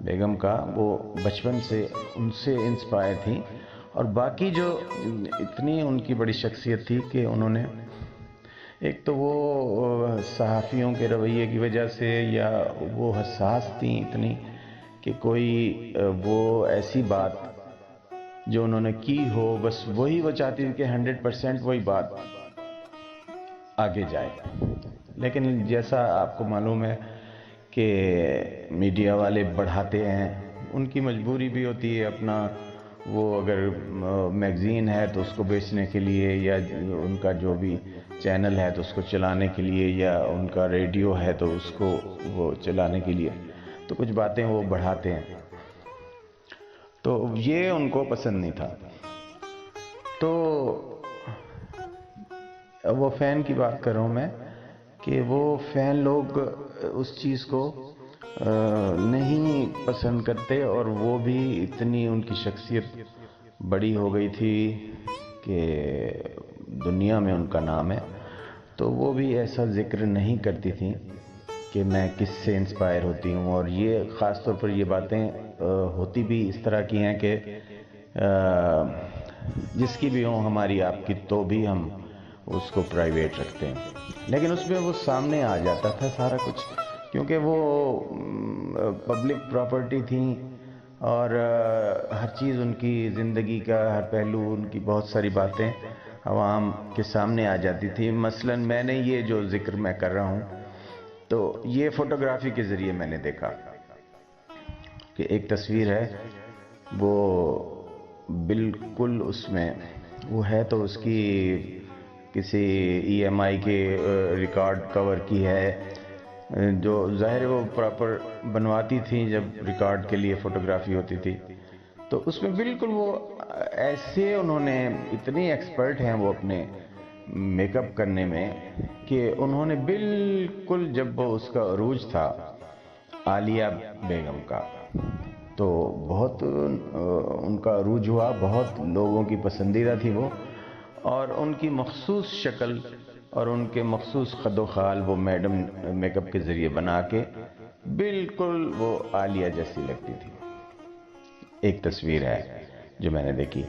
بیگم کا، وہ بچپن سے ان سے انسپائر تھیں. اور باقی جو اتنی ان کی بڑی شخصیت تھی کہ انہوں نے ایک تو وہ صحافیوں کے رویے کی وجہ سے، یا وہ حساس تھیں اتنی کہ کوئی وہ ایسی بات جو انہوں نے کی ہو بس وہی وہ چاہتی تھی کہ 100% وہی بات آگے جائے. لیکن جیسا آپ کو معلوم ہے کہ میڈیا والے بڑھاتے ہیں، ان کی مجبوری بھی ہوتی ہے اپنا، وہ اگر میگزین ہے تو اس کو بیچنے کے لیے، یا ان کا جو بھی چینل ہے تو اس کو چلانے کے لیے، یا ان کا ریڈیو ہے تو اس کو وہ چلانے کے لیے، تو کچھ باتیں وہ بڑھاتے ہیں. تو یہ ان کو پسند نہیں تھا. تو وہ فین کی بات کر رہا ہوں میں، کہ وہ فین لوگ اس چیز کو نہیں پسند کرتے، اور وہ بھی اتنی ان کی شخصیت بڑی ہو گئی تھی کہ دنیا میں ان کا نام ہے. تو وہ بھی ایسا ذکر نہیں کرتی تھیں کہ میں کس سے انسپائر ہوتی ہوں. اور یہ خاص طور پر یہ باتیں ہوتی بھی اس طرح کی ہیں کہ جس کی بھی ہوں ہماری آپ کی، تو بھی ہم اس کو پرائیویٹ رکھتے ہیں. لیکن اس میں وہ سامنے آ جاتا تھا سارا کچھ، کیونکہ وہ پبلک پراپرٹی تھیں، اور ہر چیز ان کی زندگی کا ہر پہلو، ان کی بہت ساری باتیں عوام کے سامنے آ جاتی تھی. مثلا میں نے یہ جو ذکر میں کر رہا ہوں، تو یہ فوٹوگرافی کے ذریعے میں نے دیکھا کہ ایک تصویر ہے، وہ بالکل اس میں وہ ہے تو اس کی کسی ای ایم آئی کے ریکارڈ کور کی ہے، جو ظاہر وہ پراپر بنواتی تھیں جب ریکارڈ کے لیے فوٹوگرافی ہوتی تھی. تو اس میں بالکل وہ ایسے انہوں نے اتنی ایکسپرٹ ہیں وہ اپنے میک اپ کرنے میں، کہ انہوں نے بالکل جب اس کا عروج تھا عالیہ بیگم کا، تو بہت ان کا عروج ہوا، بہت لوگوں کی پسندیدہ تھی وہ، اور ان کی مخصوص شکل اور ان کے مخصوص خد و خال وہ میڈم میک اپ کے ذریعے بنا کے بالکل وہ عالیہ جیسی لگتی تھی. ایک تصویر ہے جو میں نے دیکھی.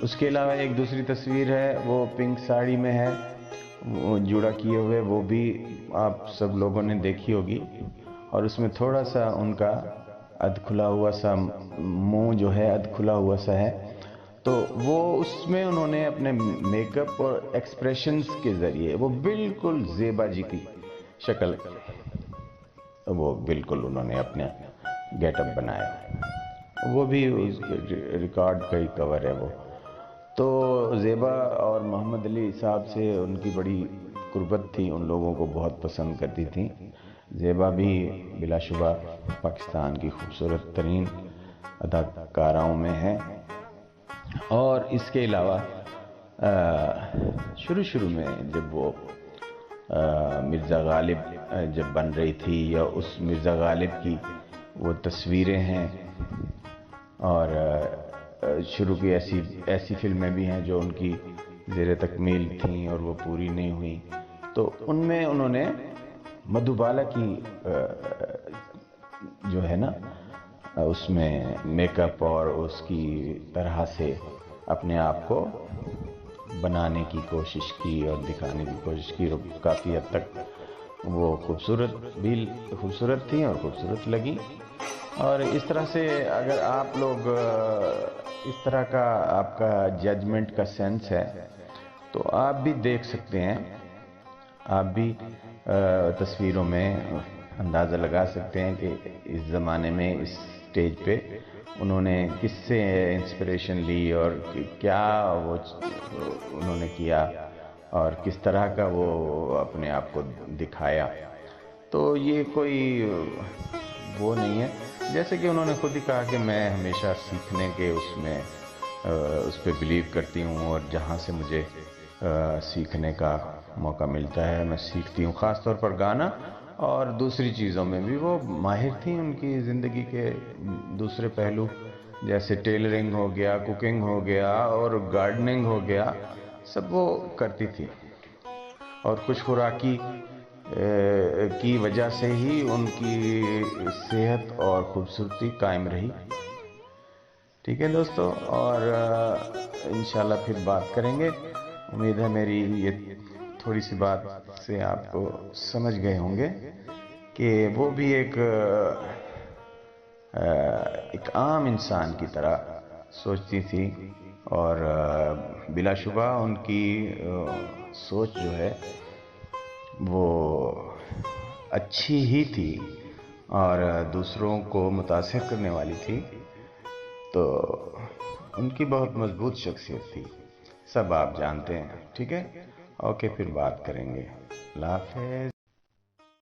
اس کے علاوہ ایک دوسری تصویر ہے، وہ پنک ساڑی میں ہے، وہ جوڑا کیے ہوئے، وہ بھی آپ سب لوگوں نے دیکھی ہوگی. اور اس میں تھوڑا سا ان کا ادھ کھلا ہوا سا منہ جو ہے ادھ کھلا ہوا سا ہے. تو وہ اس میں انہوں نے اپنے میک اپ اور ایکسپریشنز کے ذریعے وہ بالکل زیبا جی کی شکل، وہ بالکل انہوں نے اپنے گیٹ اپ بنایا. وہ بھی ریکارڈ کا ہی کور ہے وہ. تو زیبا اور محمد علی صاحب سے ان کی بڑی قربت تھی، ان لوگوں کو بہت پسند کرتی تھیں. زیبا بھی بلا شبہ پاکستان کی خوبصورت ترین اداکاراؤں میں ہے. اور اس کے علاوہ شروع میں جب وہ مرزا غالب جب بن رہی تھی، یا اس مرزا غالب کی وہ تصویریں ہیں، اور شروع کی ایسی فلمیں بھی ہیں جو ان کی زیر تکمیل تھیں اور وہ پوری نہیں ہوئیں. تو ان میں انہوں نے مدھوبالا کی جو ہے نا اس میں میک اپ اور اس کی طرح سے اپنے آپ کو بنانے کی کوشش کی اور دکھانے کی کوشش کی. کافی حد تک وہ خوبصورت تھیں اور خوبصورت لگیں. اور اس طرح سے اگر آپ لوگ اس طرح کا آپ کا ججمنٹ کا سینس ہے تو آپ بھی دیکھ سکتے ہیں، آپ بھی تصویروں میں اندازہ لگا سکتے ہیں کہ اس زمانے میں اس سٹیج پہ انہوں نے کس سے انسپریشن لی، اور کیا وہ انہوں نے کیا، اور کس طرح کا وہ اپنے آپ کو دکھایا. تو یہ کوئی وہ نہیں ہے، جیسے کہ انہوں نے خود ہی کہا کہ میں ہمیشہ سیکھنے کے اس پہ بلیو کرتی ہوں، اور جہاں سے مجھے سیکھنے کا موقع ملتا ہے میں سیکھتی ہوں. خاص طور پر گانا اور دوسری چیزوں میں بھی وہ ماہر تھیں. ان کی زندگی کے دوسرے پہلو جیسے ٹیلرنگ ہو گیا، کوکنگ ہو گیا اور گارڈننگ ہو گیا، سب وہ کرتی تھی. اور کچھ خوراکی کی وجہ سے ہی ان کی صحت اور خوبصورتی قائم رہی. ٹھیک ہے دوستو، اور انشاءاللہ پھر بات کریں گے. امید ہے میری یہ تھوڑی سی بات سے آپ کو سمجھ گئے ہوں گے کہ وہ بھی ایک عام انسان کی طرح سوچتی تھی، اور بلا شبہ ان کی سوچ جو ہے وہ اچھی ہی تھی اور دوسروں کو متاثر کرنے والی تھی. تو ان کی بہت مضبوط شخصیت تھی، سب آپ جانتے ہیں. ٹھیک ہے، اوکے، پھر بات کریں گے. اللہ حافظ.